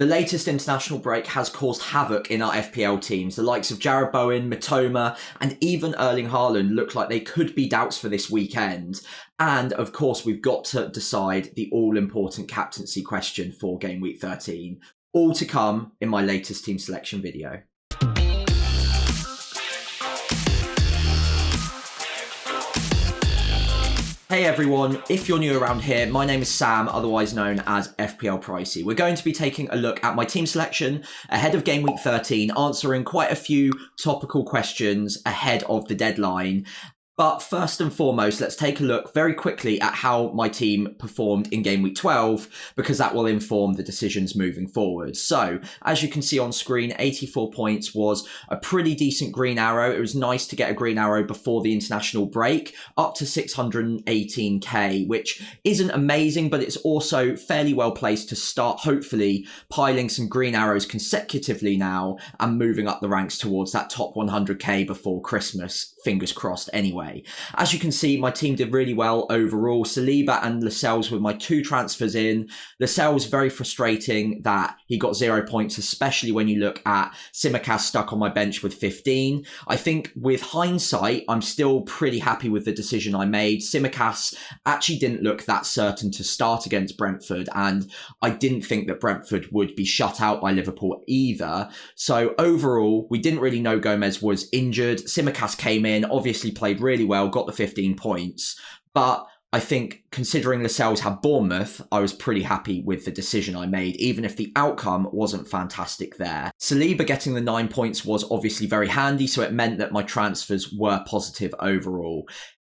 The latest international break has caused havoc in our FPL teams. The likes of Bowen, Mitoma, and even Erling Haaland look like they could be doubts for this weekend. And of course, we've got to decide the all-important captaincy question for Game Week 13. All to come in my latest team selection video. Hey everyone, if you're new around here, my name is Sam, otherwise known as FPL Pricey. We're going to be taking a look at my team selection ahead of Game Week 13, answering quite a few topical questions ahead of the deadline. But first and foremost, let's take a look very quickly at how my team performed in Game Week 12, because that will inform the decisions moving forward. So, as you can see on screen, 84 points was a pretty decent green arrow. It was nice to get a green arrow before the international break, up to 618k, which isn't amazing, but it's also fairly well placed to start, hopefully, piling some green arrows consecutively now and moving up the ranks towards that top 100k before Christmas. Fingers crossed anyway. As you can see, my team did really well overall. Saliba and Lascelles were my two transfers in. Lascelles, very frustrating that he got 0 points, especially when you look at Tsimikas stuck on my bench with 15. I think with hindsight, I'm still pretty happy with the decision I made. Tsimikas actually didn't look that certain to start against Brentford, and I didn't think that Brentford would be shut out by Liverpool either. So overall, we didn't really know Gomez was injured. Tsimikas came in, obviously played really well, got the 15 points, but I think considering Lascelles had Bournemouth, I was pretty happy with the decision I made, even if the outcome wasn't fantastic there. Saliba getting the 9 points was obviously very handy, so it meant that my transfers were positive overall.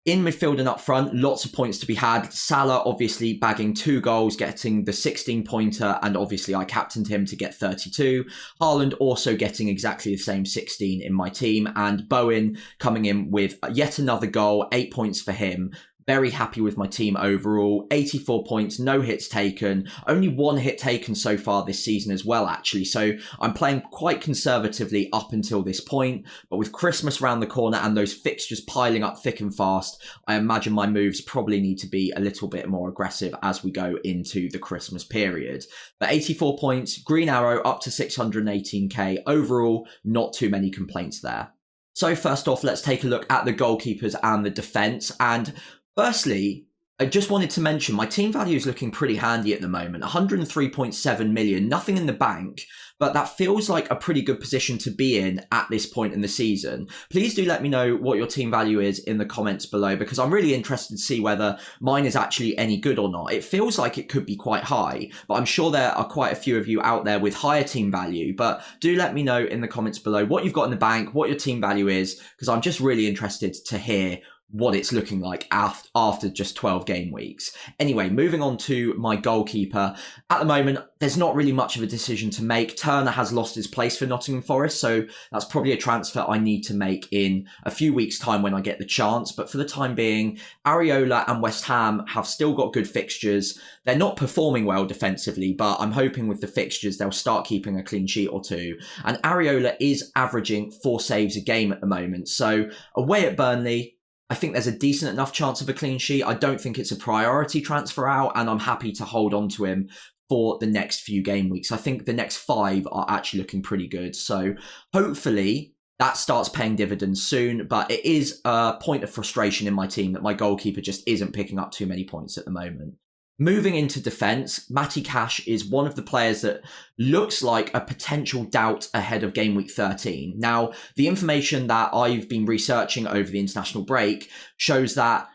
In midfield and up front, lots of points to be had. Salah obviously bagging 2 goals, getting the 16-pointer, and obviously I captained him to get 32. Haaland also getting exactly the same 16 in my team, and Bowen coming in with yet another goal, 8 points for him. Very happy with my team overall. 84 points, no hits taken. Only 1 hit taken so far this season as well, actually. So I'm playing quite conservatively up until this point. But with Christmas round the corner and those fixtures piling up thick and fast, I imagine my moves probably need to be a little bit more aggressive as we go into the Christmas period. But 84 points, green arrow up to 618k. Overall, not too many complaints there. So first off, let's take a look at the goalkeepers and the defence. And firstly, I just wanted to mention my team value is looking pretty handy at the moment. 103.7 million, nothing in the bank, but that feels like a pretty good position to be in at this point in the season. Please do let me know what your team value is in the comments below, because I'm really interested to see whether mine is actually any good or not. It feels like it could be quite high, but I'm sure there are quite a few of you out there with higher team value. But do let me know in the comments below what you've got in the bank, what your team value is, because I'm just really interested to hear what it's looking like after just 12 game weeks. Anyway, moving on to my goalkeeper. At the moment, there's not really much of a decision to make. Turner has lost his place for Nottingham Forest, so that's probably a transfer I need to make in a few weeks' time when I get the chance. But for the time being, Areola and West Ham have still got good fixtures. They're not performing well defensively, but I'm hoping with the fixtures they'll start keeping a clean sheet or two. And Areola is averaging 4 saves a game at the moment. So away at Burnley, I think there's a decent enough chance of a clean sheet. I don't think it's a priority transfer out, and I'm happy to hold on to him for the next few game weeks. I think the next 5 are actually looking pretty good. So hopefully that starts paying dividends soon, but it is a point of frustration in my team that my goalkeeper just isn't picking up too many points at the moment. Moving into defence, Matty Cash is one of the players that looks like a potential doubt ahead of Game Week 13. Now, the information that I've been researching over the international break shows that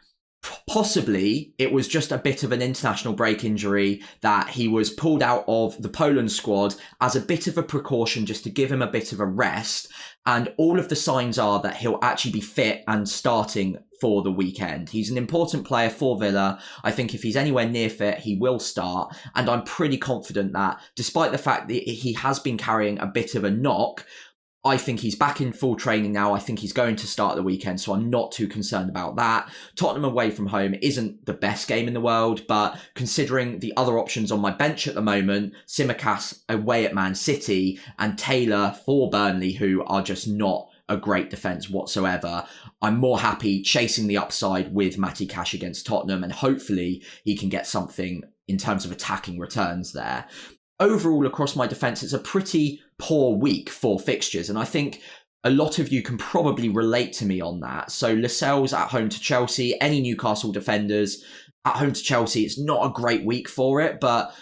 possibly it was just a bit of an international break injury, that he was pulled out of the Poland squad as a bit of a precaution just to give him a bit of a rest. And all of the signs are that he'll actually be fit and starting for the weekend. He's an important player for Villa. I think if he's anywhere near fit, he will start. And I'm pretty confident that despite the fact that he has been carrying a bit of a knock, I think he's back in full training now. I think he's going to start the weekend, so I'm not too concerned about that. Tottenham away from home isn't the best game in the world, but considering the other options on my bench at the moment, Tsimikas away at Man City and Taylor for Burnley, who are just not a great defence whatsoever, I'm more happy chasing the upside with Matty Cash against Tottenham, and hopefully he can get something in terms of attacking returns there. overall across my defence, it's a pretty poor week for fixtures. And I think a lot of you can probably relate to me on that. So Lascelles at home to Chelsea, any Newcastle defenders at home to Chelsea, it's not a great week for it, but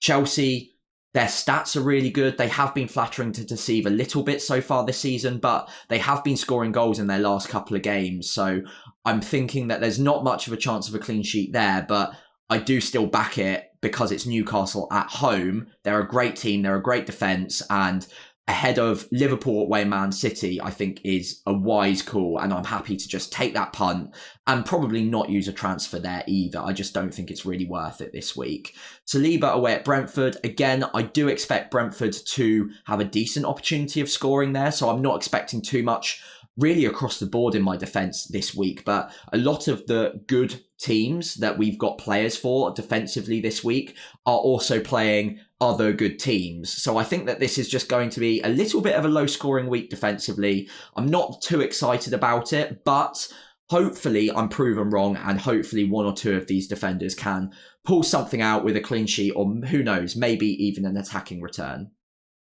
Chelsea, their stats are really good. They have been flattering to deceive a little bit so far this season, but they have been scoring goals in their last couple of games. So I'm thinking that there's not much of a chance of a clean sheet there, but I do still back it because it's Newcastle at home. They're a great team. They're a great defence, and ahead of Liverpool away Man City, I think is a wise call, and I'm happy to just take that punt and probably not use a transfer there either. I just don't think it's really worth it this week. Saliba away at Brentford. Again, I do expect Brentford to have a decent opportunity of scoring there, so I'm not expecting too much really across the board in my defence this week, but a lot of the good teams that we've got players for defensively this week are also playing other good teams. So I think that this is just going to be a little bit of a low scoring week defensively. I'm not too excited about it, but hopefully I'm proven wrong, and hopefully one or two of these defenders can pull something out with a clean sheet, or who knows, maybe even an attacking return.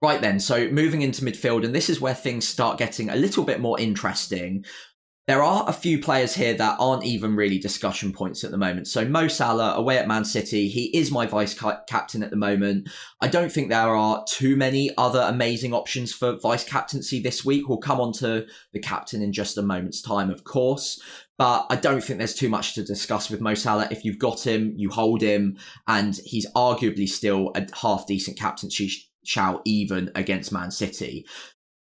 Right then, so moving into midfield, and this is where things start getting a little bit more interesting. There are a few players here that aren't even really discussion points at the moment. So Mo Salah away at Man City, he is my vice captain at the moment. I don't think there are too many other amazing options for vice captaincy this week. We'll come on to the captain in just a moment's time, of course. But I don't think there's too much to discuss with Mo Salah. If you've got him, you hold him, and he's arguably still a half-decent captaincy shout even against Man City.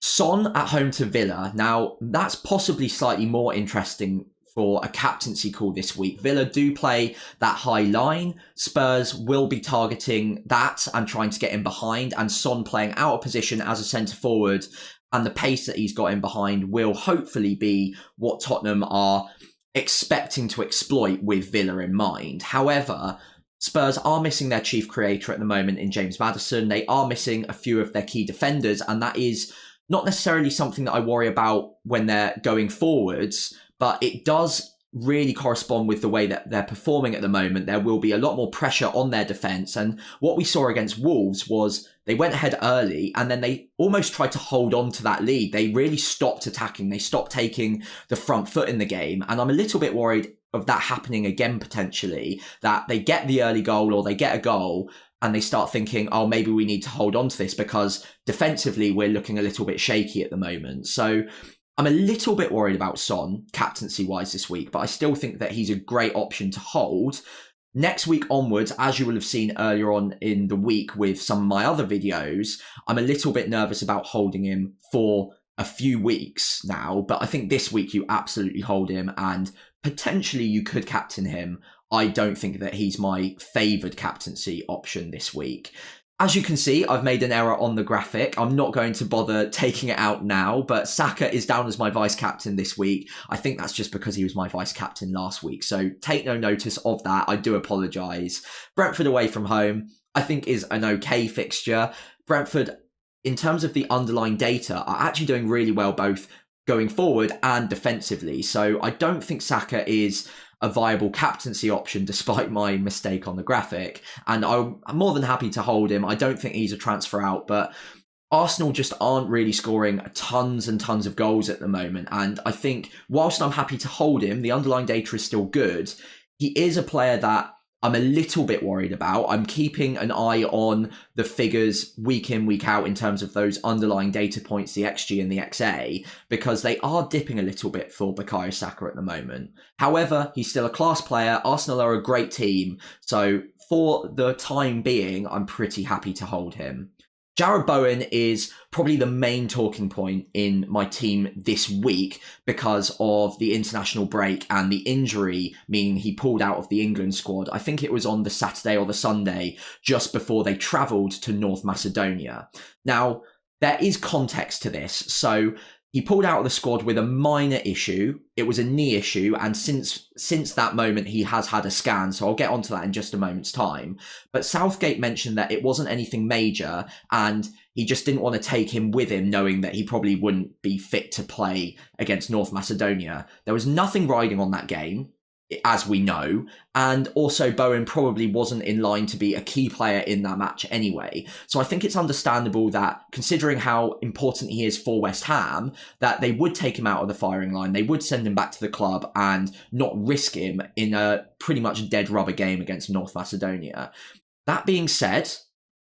Son at home to Villa. Now, that's possibly slightly more interesting for a captaincy call this week. Villa do play that high line. Spurs will be targeting that and trying to get in behind, and Son playing out of position as a centre forward, and the pace that he's got in behind will hopefully be what Tottenham are expecting to exploit with Villa in mind. However, Spurs are missing their chief creator at the moment in James Maddison. They are missing a few of their key defenders, and that is not necessarily something that I worry about when they're going forwards, but it does really correspond with the way that they're performing at the moment. There will be a lot more pressure on their defence, and what we saw against Wolves was they went ahead early and then they almost tried to hold on to that lead. They really stopped attacking. They stopped taking the front foot in the game, and I'm a little bit worried of that happening again potentially, that they get the early goal or they get a goal and they start thinking, oh, maybe we need to hold on to this because defensively we're looking a little bit shaky at the moment. So I'm a little bit worried about Son, captaincy-wise this week, but I still think that he's a great option to hold. Next week onwards, as you will have seen earlier on in the week with some of my other videos, I'm a little bit nervous about holding him for a few weeks now, but I think this week you absolutely hold him, and potentially you could captain him. I don't think that he's my favoured captaincy option this week. As you can see, I've made an error on the graphic. I'm not going to bother taking it out now, but Saka is down as my vice captain this week. I think that's just because he was my vice captain last week, so take no notice of that. I do apologise. Brentford away from home, I think is an okay fixture. Brentford, in terms of the underlying data, are actually doing really well both going forward and defensively. So I don't think Saka is a viable captaincy option despite my mistake on the graphic. And I'm more than happy to hold him. I don't think he's a transfer out, but Arsenal just aren't really scoring tons and tons of goals at the moment. And I think whilst I'm happy to hold him, the underlying data is still good. He is a player that I'm a little bit worried about. I'm keeping an eye on the figures week in, week out in terms of those underlying data points, the XG and the XA, because they are dipping a little bit for Bukayo Saka at the moment. However, he's still a class player. Arsenal are a great team. So for the time being, I'm pretty happy to hold him. Jarrod Bowen is probably the main talking point in my team this week because of the international break and the injury, meaning he pulled out of the England squad. I think it was on the Saturday or the Sunday just before they travelled to North Macedonia. Now, there is context to this. So he pulled out of the squad with a minor issue. It was a knee issue, and since that moment, he has had a scan, so I'll get onto that in just a moment's time. But Southgate mentioned that it wasn't anything major, and he just didn't want to take him with him, knowing that he probably wouldn't be fit to play against North Macedonia. There was nothing riding on that game. as we know. And also Bowen probably wasn't in line to be a key player in that match anyway. So I think it's understandable that, considering how important he is for West Ham, that they would take him out of the firing line. They would send him back to the club and not risk him in a pretty much dead rubber game against North Macedonia. That being said,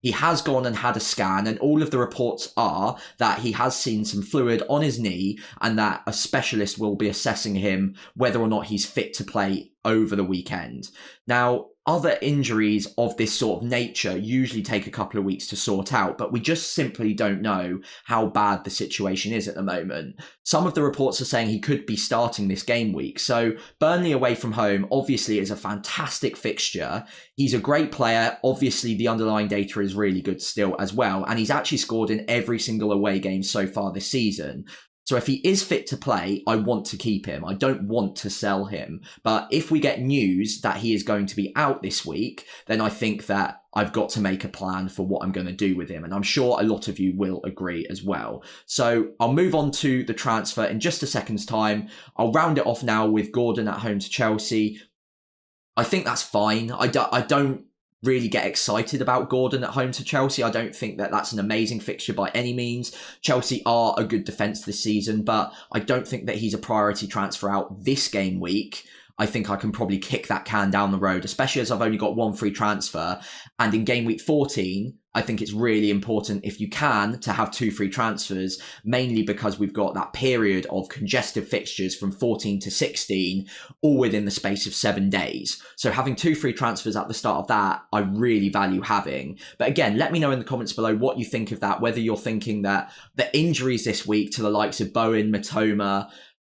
he has gone and had a scan, and all of the reports are that he has seen some fluid on his knee and that a specialist will be assessing him whether or not he's fit to play over the weekend. Now, other injuries of this sort of nature usually take a couple of weeks to sort out, but we just simply don't know how bad the situation is at the moment. Some of the reports are saying he could be starting this game week. So Burnley away from home obviously is a fantastic fixture. He's a great player. Obviously, the underlying data is really good still as well, and he's actually scored in every single away game so far this season. So if he is fit to play, I want to keep him. I don't want to sell him. But if we get news that he is going to be out this week, then I think that I've got to make a plan for what I'm going to do with him. And I'm sure a lot of you will agree as well. So I'll move on to the transfer in just a second's time. I'll round it off now with Gordon at home to Chelsea. I think that's fine. I don't really get excited about Gordon at home to Chelsea. I don't think that that's an amazing fixture by any means. Chelsea are a good defence this season, but I don't think that he's a priority transfer out this game week. I think I can probably kick that can down the road, especially as I've only got one free transfer. And in game week 14, I think it's really important, if you can, to have 2 free transfers, mainly because we've got that period of congestive fixtures from 14 to 16, all within the space of 7 days. So having 2 free transfers at the start of that, I really value having. But again, let me know in the comments below what you think of that, whether you're thinking that the injuries this week to the likes of Bowen, Mitoma,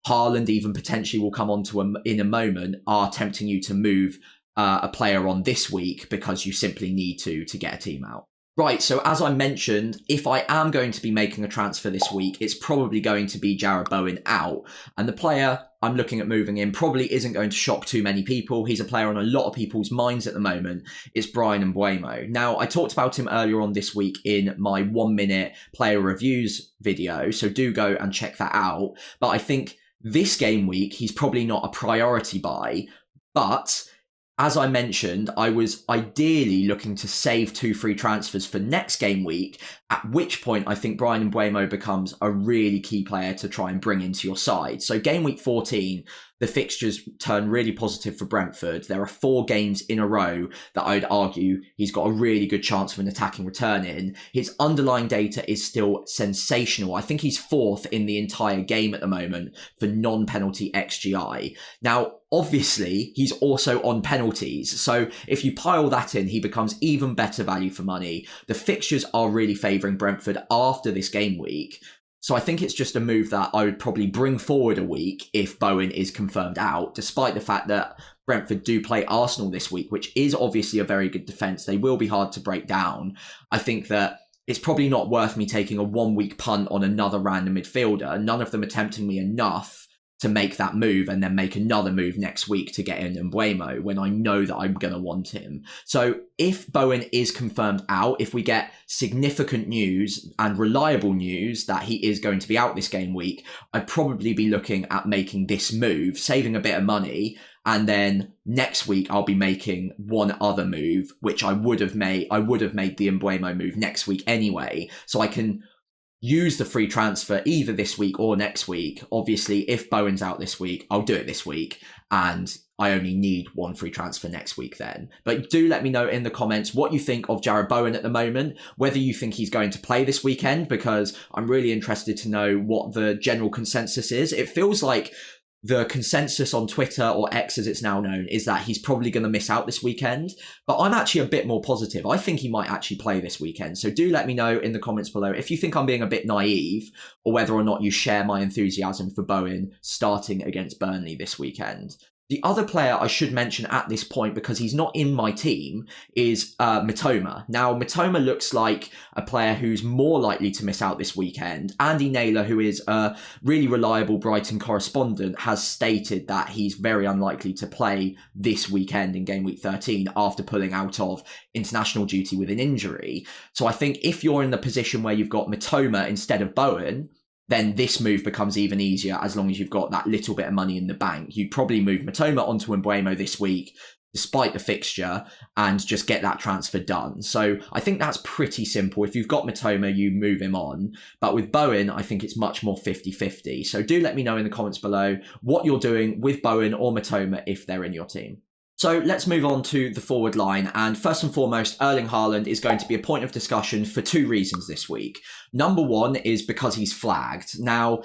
Haaland even potentially will come on to in a moment, are tempting you to move a player on this week because you simply need to get a team out. Right, so as I mentioned, if I am going to be making a transfer this week, it's probably going to be Jarrod Bowen out. And the player I'm looking at moving in probably isn't going to shock too many people. He's a player on a lot of people's minds at the moment. It's Bryan Mbeumo. Now, I talked about him earlier on this week in my 1-minute player reviews video, so do go and check that out. But I think this game week, he's probably not a priority buy, but as I mentioned, I was ideally looking to save 2 free transfers for next game week, at which point I think Bryan Mbeumo becomes a really key player to try and bring into your side. So game week 14, the fixtures turn really positive for Brentford. There are 4 games in a row that I'd argue he's got a really good chance of an attacking return in. His underlying data is still sensational. I think he's 4th in the entire game at the moment for non-penalty XGI. Now, obviously, he's also on penalties. So if you pile that in, he becomes even better value for money. The fixtures are really favouring Brentford after this game week. So I think it's just a move that I would probably bring forward a week if Bowen is confirmed out, despite the fact that Brentford do play Arsenal this week, which is obviously a very good defence. They will be hard to break down. I think that it's probably not worth me taking a 1-week punt on another random midfielder. None of them are tempting me enough to make that move and then make another move next week to get in Mbeumo when I know that I'm going to want him. So if Bowen is confirmed out, if we get significant news and reliable news that he is going to be out this game week, I'd probably be looking at making this move, saving a bit of money, and then next week I'll be making one other move, which I would have made the Mbeumo move next week anyway, so I can use the free transfer either this week or next week. Obviously, if Bowen's out this week, I'll do it this week, and I only need 1 free transfer next week then. But do let me know in the comments what you think of Jarrod Bowen at the moment, whether you think he's going to play this weekend, because I'm really interested to know what the general consensus is. It feels like the consensus on Twitter, or X as it's now known, is that he's probably going to miss out this weekend. But I'm actually a bit more positive. I think he might actually play this weekend. So do let me know in the comments below if you think I'm being a bit naive, or whether or not you share my enthusiasm for Bowen starting against Burnley this weekend. The other player I should mention at this point, because he's not in my team, is Mitoma. Now, Mitoma looks like a player who's more likely to miss out this weekend. Andy Naylor, who is a really reliable Brighton correspondent, has stated that he's very unlikely to play this weekend in game week 13 after pulling out of international duty with an injury. So I think if you're in the position where you've got Mitoma instead of Bowen, then this move becomes even easier as long as you've got that little bit of money in the bank. You'd probably move Mitoma onto Mbeumo this week, despite the fixture, and just get that transfer done. So I think that's pretty simple. If you've got Mitoma, you move him on. But with Bowen, I think it's much more 50-50. So do let me know in the comments below what you're doing with Bowen or Mitoma if they're in your team. So let's move on to the forward line. And first and foremost, Erling Haaland is going to be a point of discussion for two reasons this week. Number one is because he's flagged. Now,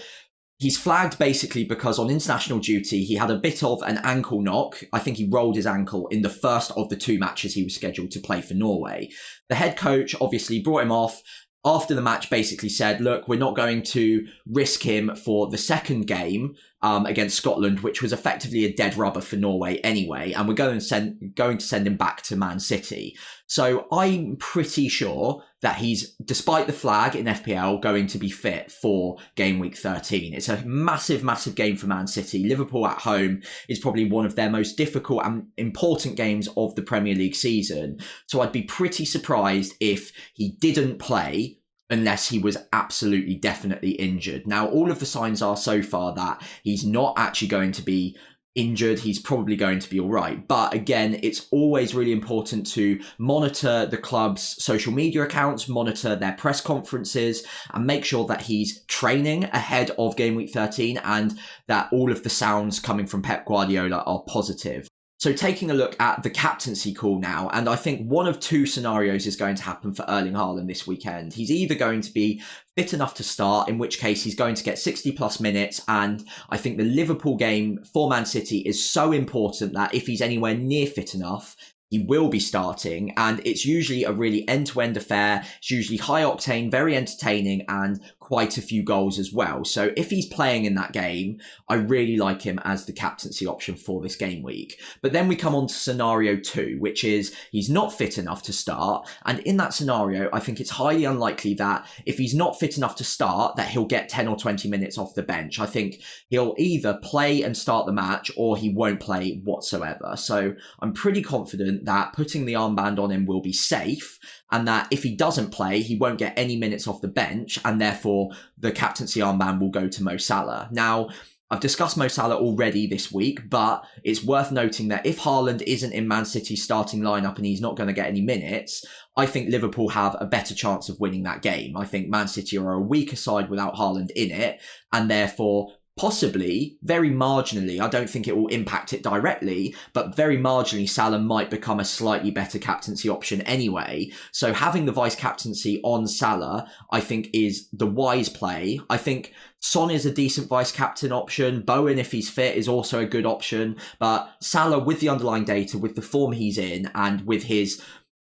he's flagged basically because on international duty, he had a bit of an ankle knock. I think he rolled his ankle in the first of the two matches he was scheduled to play for Norway. The head coach obviously brought him off. After the match, basically said, look, we're not going to risk him for the second game against Scotland, which was effectively a dead rubber for Norway anyway, and we're going to send him back to Man City. So I'm pretty sure that he's, despite the flag in FPL, going to be fit for game week 13. It's a massive, massive game for Man City. Liverpool at home is probably one of their most difficult and important games of the Premier League season. So I'd be pretty surprised if he didn't play unless he was absolutely definitely injured. Now, all of the signs are so far that he's not actually going to be injured. He's probably going to be all right. But again, it's always really important to monitor the club's social media accounts, monitor their press conferences, and make sure that he's training ahead of game week 13 and that all of the sounds coming from Pep Guardiola are positive. So taking a look at the captaincy call now, and I think one of two scenarios is going to happen for Erling Haaland this weekend. He's either going to be fit enough to start, in which case he's going to get 60 plus minutes, and I think the Liverpool game for Man City is so important that if he's anywhere near fit enough, he will be starting, and it's usually a really end-to-end affair. It's usually high octane, very entertaining, and quite a few goals as well. So if he's playing in that game, I really like him as the captaincy option for this game week. But then we come on to scenario 2, which is he's not fit enough to start. And in that scenario, I think it's highly unlikely that if he's not fit enough to start, that he'll get 10 or 20 minutes off the bench. I think he'll either play and start the match or he won't play whatsoever. So I'm pretty confident that putting the armband on him will be safe, and that if he doesn't play, he won't get any minutes off the bench, and therefore the captaincy armband will go to Mo Salah. Now, I've discussed Mo Salah already this week, but it's worth noting that if Haaland isn't in Man City's starting lineup and he's not going to get any minutes, I think Liverpool have a better chance of winning that game. I think Man City are a weaker side without Haaland in it, and therefore possibly, very marginally, I don't think it will impact it directly, but very marginally, Salah might become a slightly better captaincy option anyway. So having the vice captaincy on Salah, I think, is the wise play. I think Son is a decent vice captain option. Bowen, if he's fit, is also a good option. But Salah, with the underlying data, with the form he's in, and with his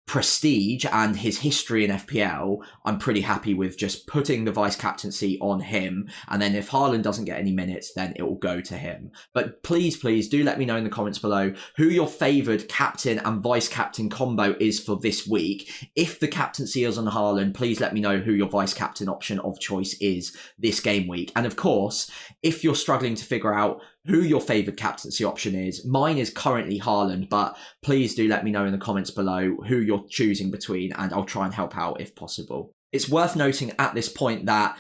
prestige and his history in FPL, I'm pretty happy with just putting the vice captaincy on him, and then if Haaland doesn't get any minutes, then it will go to him. But please do let me know in the comments below who your favoured captain and vice captain combo is for this week. If the captaincy is on Haaland, please let me know who your vice captain option of choice is this game week. And of course, if you're struggling to figure out who your favoured captaincy option is, mine is currently Haaland, but please do let me know in the comments below who you're choosing between, and I'll try and help out if possible. It's worth noting at this point that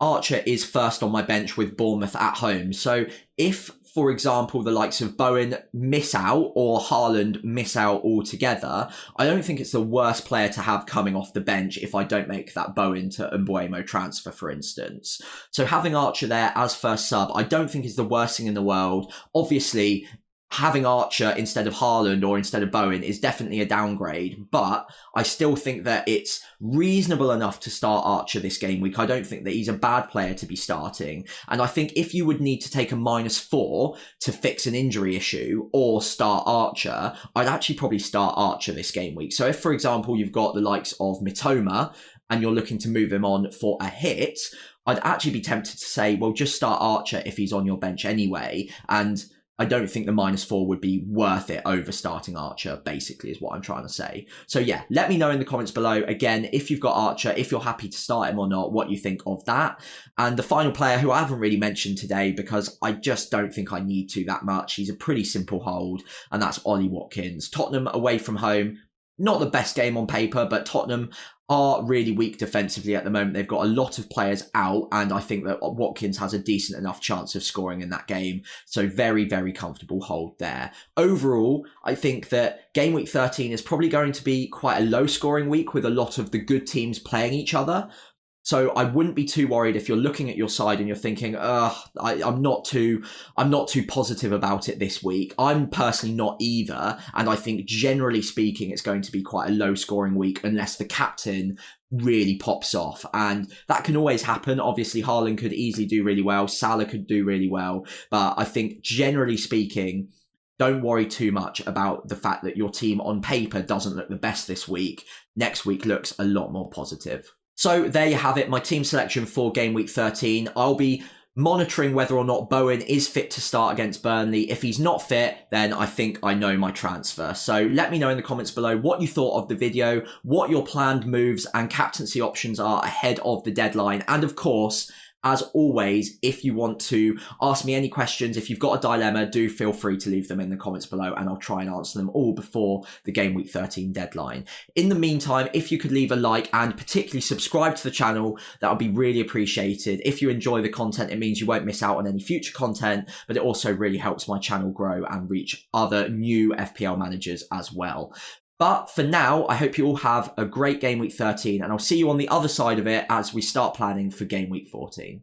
Archer is first on my bench with Bournemouth at home. So if, for example, the likes of Bowen miss out or Haaland miss out altogether, I don't think it's the worst player to have coming off the bench if I don't make that Bowen to Mbeumo transfer, for instance. So having Archer there as first sub, I don't think is the worst thing in the world. Obviously, having Archer instead of Haaland or instead of Bowen is definitely a downgrade, but I still think that it's reasonable enough to start Archer this game week. I don't think that he's a bad player to be starting, and I think if you would need to take a -4 to fix an injury issue or start Archer, I'd actually probably start Archer this game week. So if, for example, you've got the likes of Mitoma and you're looking to move him on for a hit, I'd actually be tempted to say, well, just start Archer if he's on your bench anyway, and I don't think the -4 would be worth it over starting Archer, basically, is what I'm trying to say. So yeah, let me know in the comments below, again, if you've got Archer, if you're happy to start him or not, what you think of that. And the final player who I haven't really mentioned today, because I just don't think I need to that much, he's a pretty simple hold, and that's Ollie Watkins. Tottenham away from home, not the best game on paper, but Tottenham are really weak defensively at the moment. They've got a lot of players out, and I think that Watkins has a decent enough chance of scoring in that game. So very, very comfortable hold there. Overall, I think that Game Week 13 is probably going to be quite a low-scoring week with a lot of the good teams playing each other. So I wouldn't be too worried if you're looking at your side and you're thinking, I'm not too positive about it this week. I'm personally not either. And I think generally speaking, it's going to be quite a low scoring week unless the captain really pops off. And that can always happen. Obviously, Haaland could easily do really well. Salah could do really well. But I think generally speaking, don't worry too much about the fact that your team on paper doesn't look the best this week. Next week looks a lot more positive. So there you have it, my team selection for Game Week 13. I'll be monitoring whether or not Bowen is fit to start against Burnley. If he's not fit, then I think I know my transfer. So let me know in the comments below what you thought of the video, what your planned moves and captaincy options are ahead of the deadline. And of course, as always, if you want to ask me any questions, if you've got a dilemma, do feel free to leave them in the comments below and I'll try and answer them all before the Game Week 13 deadline. In the meantime, if you could leave a like and particularly subscribe to the channel, that would be really appreciated. If you enjoy the content, it means you won't miss out on any future content, but it also really helps my channel grow and reach other new FPL managers as well. But for now, I hope you all have a great Game Week 13 and I'll see you on the other side of it as we start planning for Game Week 14.